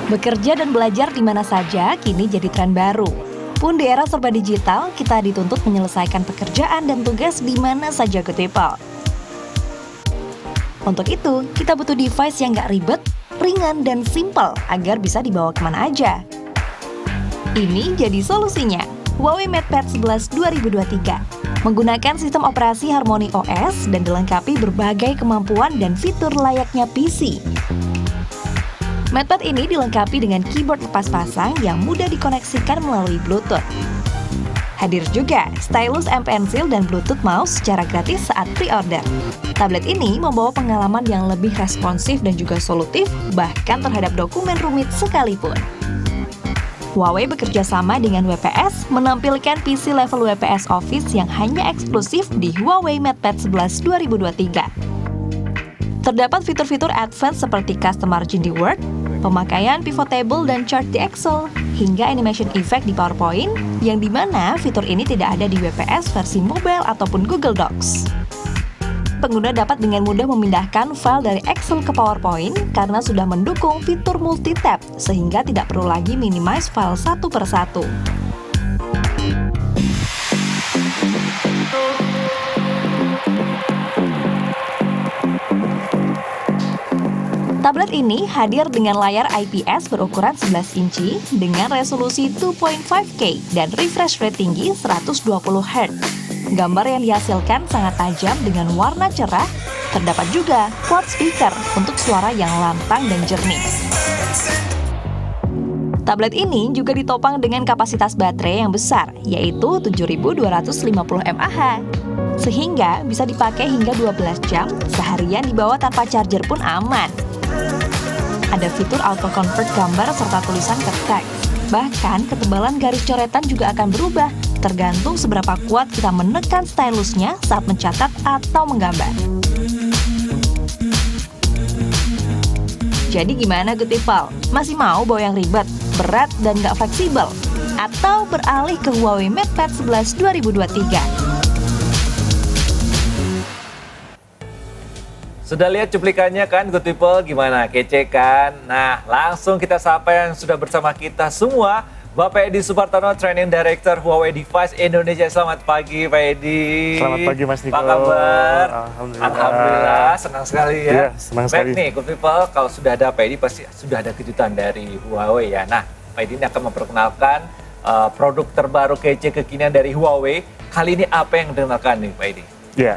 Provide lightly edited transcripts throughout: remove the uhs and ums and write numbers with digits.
Bekerja dan belajar di mana saja kini jadi tren baru. Pun di era serba digital, kita dituntut menyelesaikan pekerjaan dan tugas di mana saja good people. Untuk itu, kita butuh device yang gak ribet, ringan, dan simple agar bisa dibawa kemana aja. Ini jadi solusinya, Huawei MatePad 11 2023. Menggunakan sistem operasi Harmony OS dan dilengkapi berbagai kemampuan dan fitur layaknya PC. MatePad ini dilengkapi dengan keyboard lepas pasang yang mudah dikoneksikan melalui Bluetooth. Hadir juga stylus M Pencil dan Bluetooth mouse secara gratis saat pre-order. Tablet ini membawa pengalaman yang lebih responsif dan juga solutif, bahkan terhadap dokumen rumit sekalipun. Huawei bekerja sama dengan WPS menampilkan PC level WPS Office yang hanya eksklusif di Huawei MatePad 11 2023. Terdapat fitur-fitur advance seperti custom margin di Word, pemakaian pivot table dan chart di Excel, hingga animation effect di PowerPoint, yang dimana fitur ini tidak ada di WPS versi mobile ataupun Google Docs. Pengguna dapat dengan mudah memindahkan file dari Excel ke PowerPoint karena sudah mendukung fitur multi-tab, sehingga tidak perlu lagi minimize file satu persatu. Tablet ini hadir dengan layar IPS berukuran 11 inci dengan resolusi 2.5K dan refresh rate tinggi 120 Hz. Gambar yang dihasilkan sangat tajam dengan warna cerah. Terdapat juga quad speaker untuk suara yang lantang dan jernih. Tablet ini juga ditopang dengan kapasitas baterai yang besar, yaitu 7.250 mAh. Sehingga bisa dipakai hingga 12 jam, seharian dibawa tanpa charger pun aman. Ada fitur auto convert gambar serta tulisan ke teks. Bahkan ketebalan garis coretan juga akan berubah, tergantung seberapa kuat kita menekan stylusnya saat mencatat atau menggambar. Jadi gimana good people? Masih mau bawa yang ribet, berat, dan gak fleksibel? Atau beralih ke Huawei MatePad 11 2023? Sudah lihat cuplikannya kan good people, gimana? Kece kan? Nah, langsung kita sapa yang sudah bersama kita semua. Bapak Edi Supartono, Training Director Huawei Device Indonesia. Selamat pagi Pak Edi. Selamat pagi Mas Niko. Apa kabar? Alhamdulillah. Senang sekali ya. Iya, senang sekali. Baik nih good people, kalau sudah ada Pak Edi pasti sudah ada kejutan dari Huawei ya. Nah, Pak Edi ini akan memperkenalkan produk terbaru kece kekinian dari Huawei. Kali ini apa yang dikenalkan nih Pak Edi? Ya,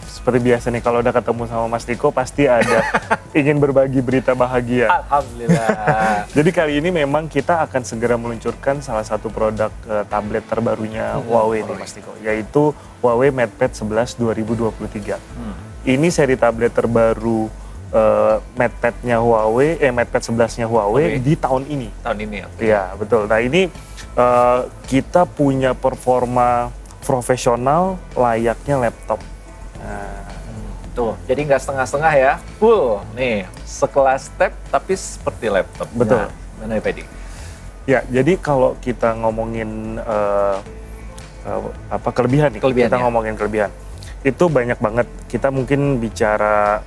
seperti biasa nih kalau udah ketemu sama Mas Niko pasti ada ingin berbagi berita bahagia. Alhamdulillah. Jadi kali ini memang kita akan segera meluncurkan salah satu produk tablet terbarunya Huawei nih Mas Niko, yaitu Huawei MatePad 11 2023. Ini seri tablet terbaru MatePad-nya Huawei, MatePad 11-nya Huawei di tahun ini. Tahun ini ya? Iya, betul. Nah ini kita punya performa profesional layaknya laptop. Nah, tuh, jadi nggak setengah-setengah ya, full nih, sekelas tab tapi seperti laptop. Betul. Nah, mana ya Pak Edi? Ya, jadi kalau kita ngomongin kelebihan nih, kita ngomongin kelebihan. Itu banyak banget. Kita mungkin bicara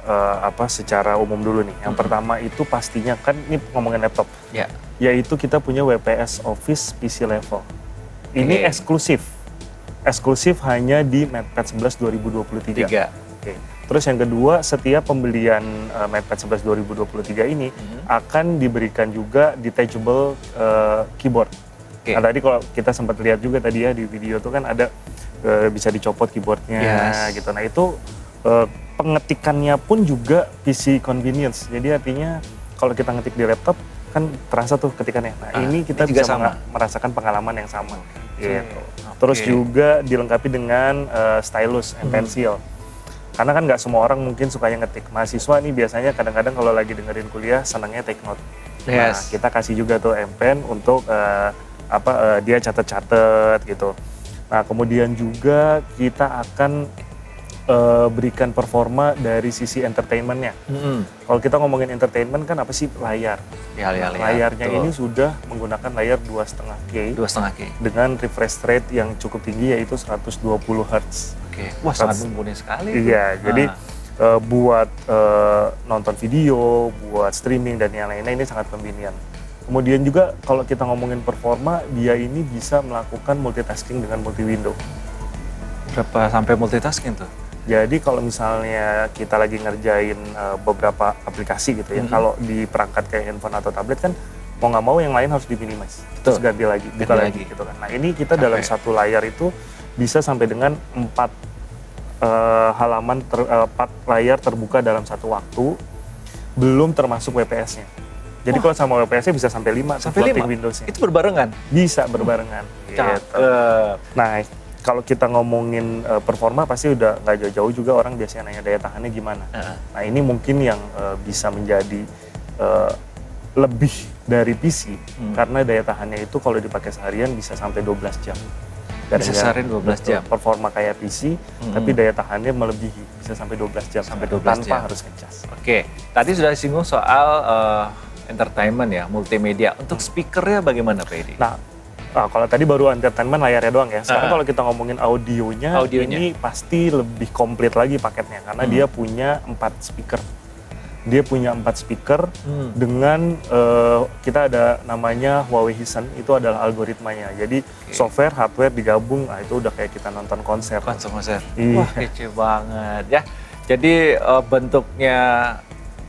secara umum dulu nih. Yang pertama itu pastinya kan ini ngomongin laptop. Ya. Yaitu kita punya WPS Office PC level. Ini eksklusif hanya di MatePad 11 2023. Oke. Terus yang kedua, setiap pembelian MatePad 11 2023 ini akan diberikan juga detachable keyboard. Nah tadi kalau kita sempat lihat juga tadi ya di video tuh kan ada bisa dicopot keyboardnya gitu. Nah itu pengetikannya pun juga PC convenience. Jadi artinya kalau kita ngetik di laptop kan terasa tuh ketikannya. Nah ini kita bisa merasakan pengalaman yang sama. Gitu. Terus juga dilengkapi dengan stylus M Pencil. Karena kan nggak semua orang mungkin sukanya ngetik. Mahasiswa nih biasanya kadang-kadang kalau lagi dengerin kuliah senangnya take note. Nah kita kasih juga tuh M Pen untuk dia catet-catet gitu. Nah kemudian juga kita akan berikan performa dari sisi entertainment-nya. Kalau kita ngomongin entertainment kan apa sih? Layar. Layarnya ini sudah menggunakan layar 2,5K. Dengan refresh rate yang cukup tinggi yaitu 120 Hz. Wah sangat mumpuni sekali. Iya, jadi buat nonton video, buat streaming dan yang lainnya ini sangat convenient. Kemudian juga kalau kita ngomongin performa, dia ini bisa melakukan multitasking dengan multi-window. Berapa sampai multitasking tuh? Jadi kalau misalnya kita lagi ngerjain beberapa aplikasi gitu ya, kalau di perangkat kayak handphone atau tablet kan mau nggak mau yang lain harus di-minimize, terus ganti lagi, buka lagi gitu kan. Nah ini kita dalam satu layar itu bisa sampai dengan 4 layar terbuka dalam satu waktu, belum termasuk WPS-nya. Jadi kalau sama WPS-nya bisa sampai 5 sampai 5 Windows-nya. Itu berbarengan? Bisa berbarengan. Gitu. Nah, kalau kita ngomongin performa pasti udah nggak jauh-jauh juga orang biasanya nanya daya tahannya gimana. Nah ini mungkin yang bisa menjadi lebih dari PC karena daya tahannya itu kalau dipakai seharian bisa sampai 12 jam. Bisa seharian 12 jam? Performa kayak PC, tapi daya tahannya melebihi, bisa sampai 12 jam. Sampai 12 tanpa jam. harus ngecas. Oke, tadi sudah disinggung soal entertainment ya, multimedia. Untuk speakernya bagaimana Pak Edi? Nah, kalau tadi baru entertainment layarnya doang ya. Sekarang kalau kita ngomongin audionya, ini pasti lebih komplit lagi paketnya karena dia punya 4 speaker. Dia punya 4 speaker dengan kita ada namanya Huawei Hisense, itu adalah algoritmanya. Jadi software, hardware digabung, nah itu udah kayak kita nonton konser. Konser. Iya. Wah, kece banget ya. Jadi bentuknya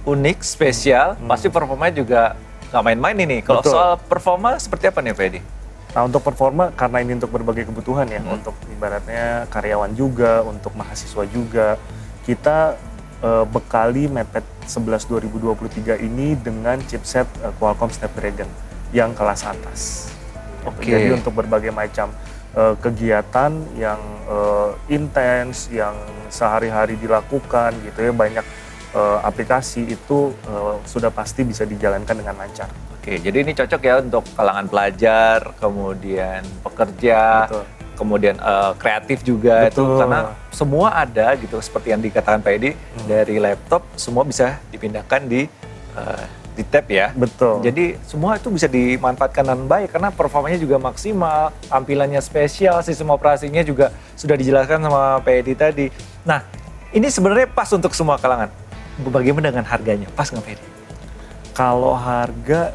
unik, spesial, pasti performanya juga nggak main-main ini. Kalau soal performa seperti apa nih Pak Edi? Nah untuk performa, karena ini untuk berbagai kebutuhan ya, untuk ibaratnya karyawan juga, untuk mahasiswa juga, kita bekali MatePad 11 2023 ini dengan chipset Qualcomm Snapdragon yang kelas atas. Jadi untuk berbagai macam kegiatan yang intens, yang sehari-hari dilakukan gitu ya, banyak aplikasi itu sudah pasti bisa dijalankan dengan lancar. Oke, jadi ini cocok ya untuk kalangan pelajar, kemudian pekerja, kemudian kreatif juga. Itu karena semua ada gitu, seperti yang dikatakan Pak Edi, dari laptop semua bisa dipindahkan di tab ya. Betul. Jadi semua itu bisa dimanfaatkan dengan baik karena performanya juga maksimal, tampilannya spesial, sistem operasinya juga sudah dijelaskan sama Pak Edi tadi. Nah, ini sebenarnya pas untuk semua kalangan. Bagaimana dengan harganya? Pas nggak Pak Edi? Kalau harga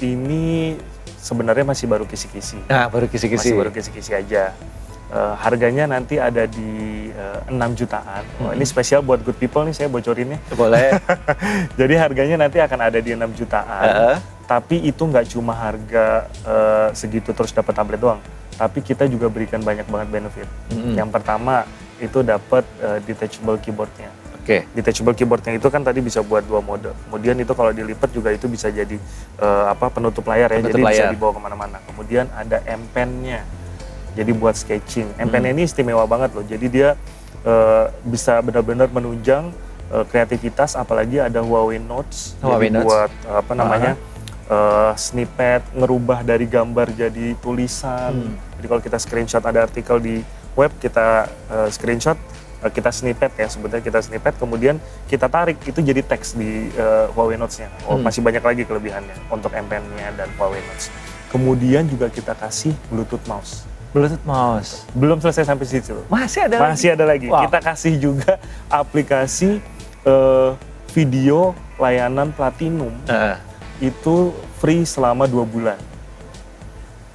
ini sebenarnya masih baru kisi-kisi. Nah, baru kisi-kisi. Masih baru kisi-kisi aja. Harganya nanti ada di 6 jutaan. Wah, ini spesial buat good people nih, saya bocorinnya. Boleh. Jadi harganya nanti akan ada di 6 jutaan. Tapi itu nggak cuma harga segitu terus dapat tablet doang. Tapi kita juga berikan banyak banget benefit. Yang pertama itu dapat detachable keyboardnya. Detachable keyboardnya itu kan tadi bisa buat 2 mode. Kemudian itu kalau dilipat juga itu bisa jadi penutup layar ya, jadi bisa dibawa kemana-mana. Kemudian ada M Pen-nya, jadi buat sketching. M Pen ini istimewa banget loh. Jadi dia bisa benar-benar menunjang kreativitas. Apalagi ada Huawei Notes, jadi buat snippet, ngerubah dari gambar jadi tulisan. Jadi kalau kita screenshot ada artikel di web, kita screenshot. Kita snippet ya, sebetulnya kita snippet, kemudian kita tarik, itu jadi teks di Huawei Notes-nya. Masih banyak lagi kelebihannya untuk M Pen-nya dan Huawei Notes. Kemudian juga kita kasih Bluetooth mouse. Bluetooth mouse? Belum selesai sampai situ. Masih ada lagi? Masih ada lagi. Wow. Kita kasih juga aplikasi video layanan Platinum. Itu free selama 2 bulan.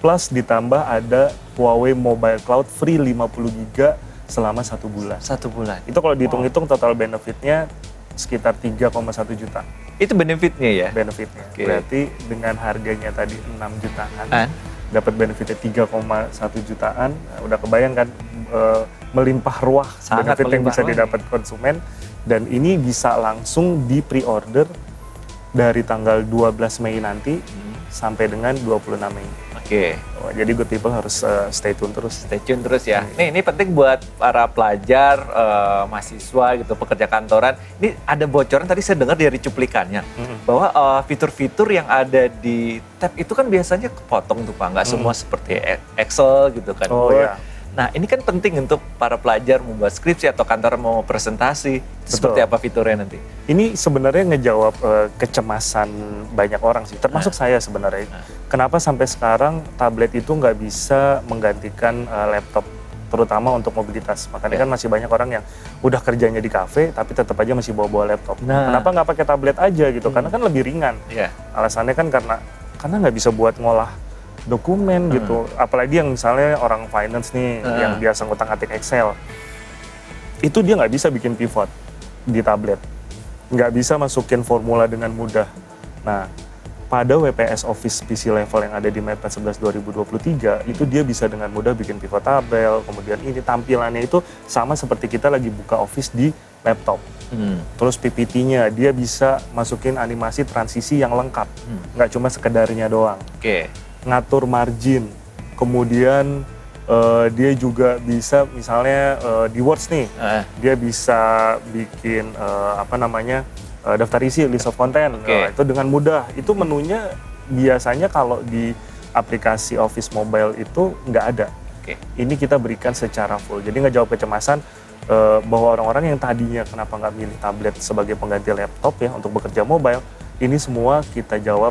Plus ditambah ada Huawei Mobile Cloud free 50 GB selama 1 bulan. 1 bulan. Itu kalau dihitung-hitung total benefitnya sekitar 3,1 juta. Itu benefitnya ya? Benefitnya. Berarti dengan harganya tadi 6 jutaan, dapat benefitnya 3,1 jutaan, udah kebayang kan melimpah ruah benefit yang bisa didapat konsumen. Dan ini bisa langsung di pre-order dari tanggal 12 Mei nanti sampai dengan 26 Mei. Jadi good people harus stay tune terus. Stay tune terus ya. Nih, ini penting buat para pelajar, mahasiswa gitu, pekerja kantoran. Ini ada bocoran tadi saya dengar dari cuplikannya bahwa fitur-fitur yang ada di tab itu kan biasanya kepotong tuh Pak, nggak semua seperti Excel gitu kan. Nah, ini kan penting untuk para pelajar membuat skripsi atau kantor mau presentasi. Seperti apa fiturnya nanti? Ini sebenarnya ngejawab kecemasan banyak orang sih, termasuk saya sebenarnya. Kenapa sampai sekarang tablet itu nggak bisa menggantikan laptop, terutama untuk mobilitas. Makanya kan masih banyak orang yang udah kerjanya di kafe, tapi tetap aja masih bawa-bawa laptop. Kenapa nggak pakai tablet aja gitu? Karena kan lebih ringan. Alasannya kan karena karena nggak bisa buat ngolah dokumen gitu. Apalagi yang misalnya orang finance nih, yang biasa ngutak-atik Excel, itu dia nggak bisa bikin pivot di tablet, nggak bisa masukin formula dengan mudah. Nah, pada WPS Office PC level yang ada di MatePad 11 2023, itu dia bisa dengan mudah bikin pivot tabel, kemudian ini tampilannya itu sama seperti kita lagi buka Office di laptop. Terus PPT-nya, dia bisa masukin animasi transisi yang lengkap, nggak cuma sekedarnya doang. Ngatur margin, kemudian dia juga bisa misalnya di Words nih, dia bisa bikin daftar isi, list of content, itu dengan mudah. Itu menunya biasanya kalau di aplikasi Office Mobile itu nggak ada. Ini kita berikan secara full, jadi nggak jawab kecemasan bahwa orang-orang yang tadinya kenapa nggak milih tablet sebagai pengganti laptop ya untuk bekerja mobile, ini semua kita jawab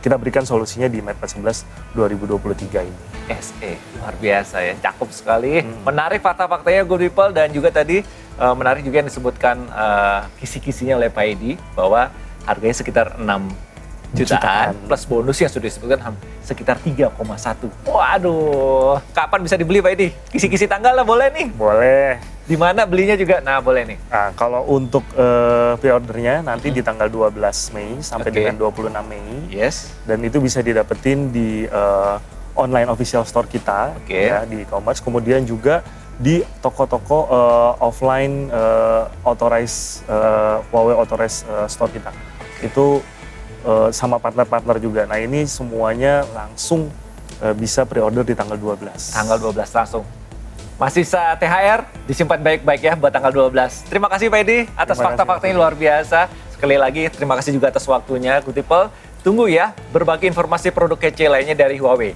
kita berikan solusinya di MatePad 11 2023 ini. SE, luar biasa ya, cakep sekali. Menarik fakta-faktanya Good People, dan juga tadi menarik juga yang disebutkan kisi-kisinya oleh Pak Edi, bahwa harganya sekitar 6 jutaan plus bonus yang sudah disebutkan sekitar 3,1. Waduh, kapan bisa dibeli Pak Edi? Kisi-kisi tanggal lah boleh nih? Boleh. Di mana belinya juga? Nah, boleh nih. Nah, kalau untuk pre-ordernya nanti di tanggal 12 Mei sampai dengan 26 Mei. Yes. Dan itu bisa didapetin di online official store kita ya, di e-commerce. Kemudian juga di toko-toko offline authorized Huawei authorized store kita. Itu sama partner-partner juga. Nah, ini semuanya langsung bisa pre-order di tanggal 12. Tanggal 12 langsung. Masih bisa THR, disimpan baik-baik ya buat tanggal 12. Terima kasih Pak Edi atas fakta-faktanya luar biasa. Sekali lagi terima kasih juga atas waktunya Good People. Tunggu ya berbagai informasi produk kece lainnya dari Huawei.